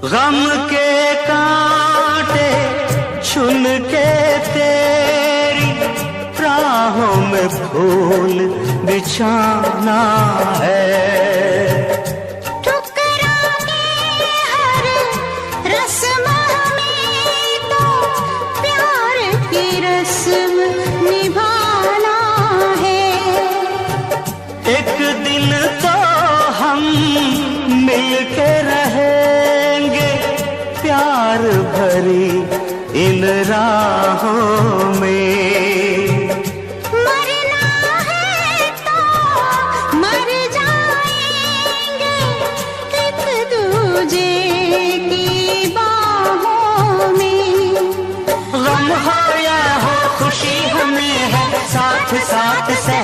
गम के कांटे चुन के तेरी राहों में फूल बिछाना है। ठुकराने हर रस्म में तो प्यार की रस्म निभाना है। एक दिन तो हम मिलके रहेंगे प्यार भरी इन राहों में। मरना है तो मर जाएंगे एक दूजे की बाहों में। गम हो या हो खुशी हमें है साथ साथ से